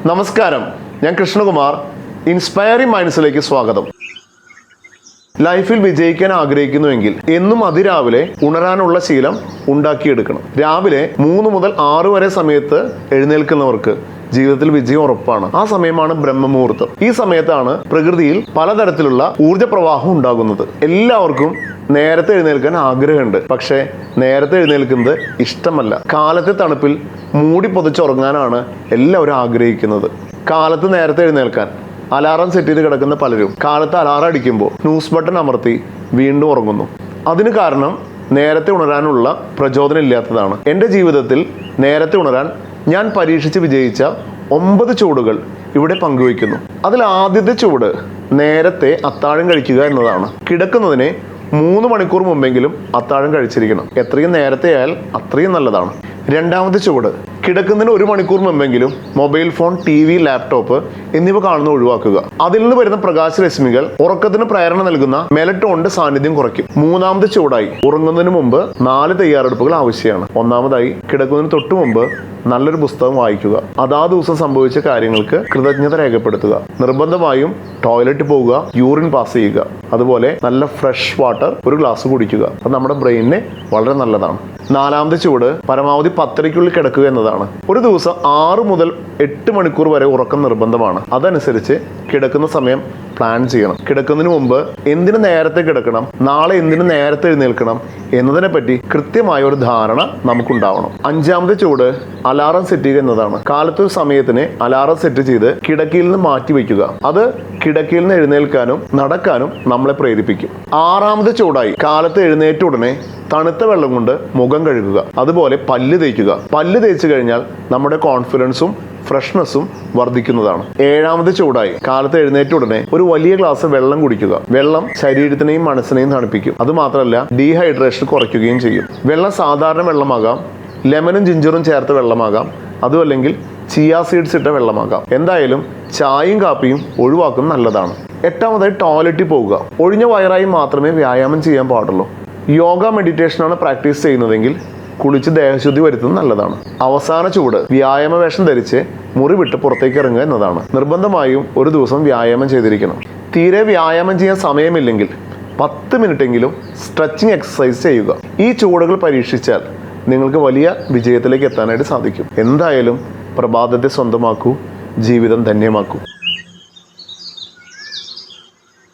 നമസ്കാരം, ഞാൻ കൃഷ്ണകുമാർ. ഇൻസ്പയറിംഗ് മൈൻഡ്സിലേക്ക് സ്വാഗതം. ലൈഫിൽ വിജയിക്കാൻ ആഗ്രഹിക്കുന്നുവെങ്കിൽ എന്നും അതിരാവിലെ ഉണരാനുള്ള ശീലം ഉണ്ടാക്കിയെടുക്കണം. രാവിലെ 3 മുതൽ 6 വരെ സമയത്ത് എഴുന്നേൽക്കുന്നവർക്ക് ജീവിതത്തിൽ വിജയം ഉറപ്പാണ്. ആ സമയമാണ് ബ്രഹ്മമുഹൂർത്തം. ഈ സമയത്താണ് പ്രകൃതിയിൽ പലതരത്തിലുള്ള ഊർജ്ജപ്രവാഹം ഉണ്ടാകുന്നത്. എല്ലാവർക്കും നേരത്തെ എഴുന്നേൽക്കാൻ ആഗ്രഹമുണ്ട്, പക്ഷേ നേരത്തെ എഴുന്നേൽക്കുന്നത് ഇഷ്ടമല്ല. കാലത്തെ തണുപ്പിൽ മൂടി പൊതിച്ചുറങ്ങാനാണ് എല്ലാവരും ആഗ്രഹിക്കുന്നത്. കാലത്ത് നേരത്തെ എഴുന്നേൽക്കാൻ അലാറം സെറ്റ് ചെയ്ത് കിടക്കുന്ന പലരും കാലത്ത് അലാറം അടിക്കുമ്പോൾ സ്നൂസ് ബട്ടൺ അമർത്തി വീണ്ടും ഉറങ്ങുന്നു. അതിന് കാരണം നേരത്തെ ഉണരാനുള്ള പ്രചോദനം ഇല്ലാത്തതാണ്. എൻ്റെ ജീവിതത്തിൽ നേരത്തെ ഉണരാൻ ഞാൻ പരീക്ഷിച്ച് വിജയിച്ച 9 ചുവടുകൾ ഇവിടെ പങ്കുവയ്ക്കുന്നു. അതിൽ ആദ്യത്തെ ചുവട് നേരത്തെ അത്താഴം കഴിക്കുക എന്നതാണ്. കിടക്കുന്നതിന് 3 മണിക്കൂർ മുമ്പെങ്കിലും അത്താഴം കഴിച്ചിരിക്കണം. എത്രയും നേരത്തെ ആയാൽ അത്രയും നല്ലതാണ്. രണ്ടാമത്തെ ചുവട് കിടക്കുന്നതിന് 1 മണിക്കൂർ മുമ്പെങ്കിലും മൊബൈൽ ഫോൺ, TV, ലാപ്ടോപ്പ് എന്നിവ കാണുന്നത് ഒഴിവാക്കുക. അതിൽ നിന്ന് വരുന്ന പ്രകാശരശ്മികൾ ഉറക്കത്തിന് പ്രേരണ നൽകുന്ന മെലറ്റോണിന്റെ സാന്നിധ്യം കുറയ്ക്കും. മൂന്നാമത്തെ ചുവടായി ഉറങ്ങുന്നതിന് മുമ്പ് 4 തയ്യാറെടുപ്പുകൾ ആവശ്യമാണ്. ഒന്നാമതായി കിടക്കുന്നതിന് തൊട്ട് മുമ്പ് നല്ലൊരു പുസ്തകം വായിക്കുക. അതാ ദിവസം സംഭവിച്ച കാര്യങ്ങൾക്ക് കൃതജ്ഞത രേഖപ്പെടുത്തുക. നിർബന്ധമായും ടോയ്ലറ്റിൽ പോവുക, യൂറിൻ പാസ് ചെയ്യുക. അതുപോലെ നല്ല ഫ്രഷ് വാട്ടർ ഒരു ഗ്ലാസ് കുടിക്കുക. അത് നമ്മുടെ ബ്രെയിനിന് വളരെ നല്ലതാണ്. നാലാമത്തെ ചുവട് പരമാവധി 10:30 കിടക്കുക എന്നതാണ്. ഒരു ദിവസം 6 മുതൽ 8 മണിക്കൂർ വരെ ഉറക്കം നിർബന്ധമാണ്. അതനുസരിച്ച് കിടക്കുന്ന സമയം പ്ലാൻ ചെയ്യണം. കിടക്കുന്നതിന് മുമ്പ് എന്തിനു നേരത്തെ കിടക്കണം, നാളെ എന്തിനു നേരത്തെ എഴുന്നേൽക്കണം എന്നതിനെ പറ്റി കൃത്യമായ ഒരു ധാരണ നമുക്കുണ്ടാവണം. അഞ്ചാമത്തെ ചുവട് അലാറം സെറ്റ് ചെയ്യുക എന്നതാണ്. കാലത്തൊരു സമയത്തിന് അലാറം സെറ്റ് ചെയ്ത് കിടക്കയിൽ നിന്ന് മാറ്റി വയ്ക്കുക. അത് കിടക്കയിൽ നിന്ന് എഴുന്നേൽക്കാനും നടക്കാനും നമ്മളെ പ്രേരിപ്പിക്കും. ആറാമത്തെ ചുവടായി കാലത്ത് എഴുന്നേറ്റ ഉടനെ തണുത്ത വെള്ളം കൊണ്ട് മുഖം കഴുകുക. അതുപോലെ പല്ല് തേക്കുക. പല്ല് തേച്ച് കഴിഞ്ഞാൽ നമ്മുടെ കോൺഫിഡൻസും ഫ്രഷ്നെസ്സും വർദ്ധിക്കുന്നതാണ്. ഏഴാമത്തെ ചുവടായി കാലത്ത് എഴുന്നേറ്റ ഉടനെ ഒരു വലിയ ഗ്ലാസ് വെള്ളം കുടിക്കുക. വെള്ളം ശരീരത്തിനെയും മനസ്സിനെയും തണുപ്പിക്കും. അതുമാത്രമല്ല ഡീഹൈഡ്രേഷൻ കുറയ്ക്കുകയും ചെയ്യും. വെള്ളം സാധാരണ വെള്ളമാകാം, ലെമനും ജിഞ്ചറും ചേർത്ത വെള്ളമാകാം, അതും അല്ലെങ്കിൽ ചിയാ സീഡ്സ് ഇട്ട വെള്ളമാകാം. എന്തായാലും ചായയും കാപ്പിയും ഒഴിവാക്കുന്നത് നല്ലതാണ്. എട്ടാമതായി ടോയ്ലറ്റിൽ പോവുക. ഒഴിഞ്ഞ വയറായി മാത്രമേ വ്യായാമം ചെയ്യാൻ പാടുള്ളൂ. യോഗ, മെഡിറ്റേഷനാണ് പ്രാക്ടീസ് ചെയ്യുന്നതെങ്കിൽ കുളിച്ച് ദേഹശുദ്ധി വരുത്തുന്നത് നല്ലതാണ്. അവസാന ചുവട് വ്യായാമ വേഷം ധരിച്ച് മുറി വിട്ട് പുറത്തേക്ക് ഇറങ്ങുക എന്നതാണ്. നിർബന്ധമായും ഒരു ദിവസം വ്യായാമം ചെയ്തിരിക്കണം. തീരെ വ്യായാമം ചെയ്യാൻ സമയമില്ലെങ്കിൽ 10 മിനിറ്റെങ്കിലും സ്ട്രെച്ചിങ് എക്സസൈസ് ചെയ്യുക. ഈ ചുവടുകൾ പരീക്ഷിച്ചാൽ നിങ്ങൾക്ക് വലിയ വിജയത്തിലേക്ക് എത്താനായിട്ട് സാധിക്കും. എന്തായാലും പ്രഭാതത്തെ സ്വന്തമാക്കൂ, ജീവിതം ധന്യമാക്കൂ.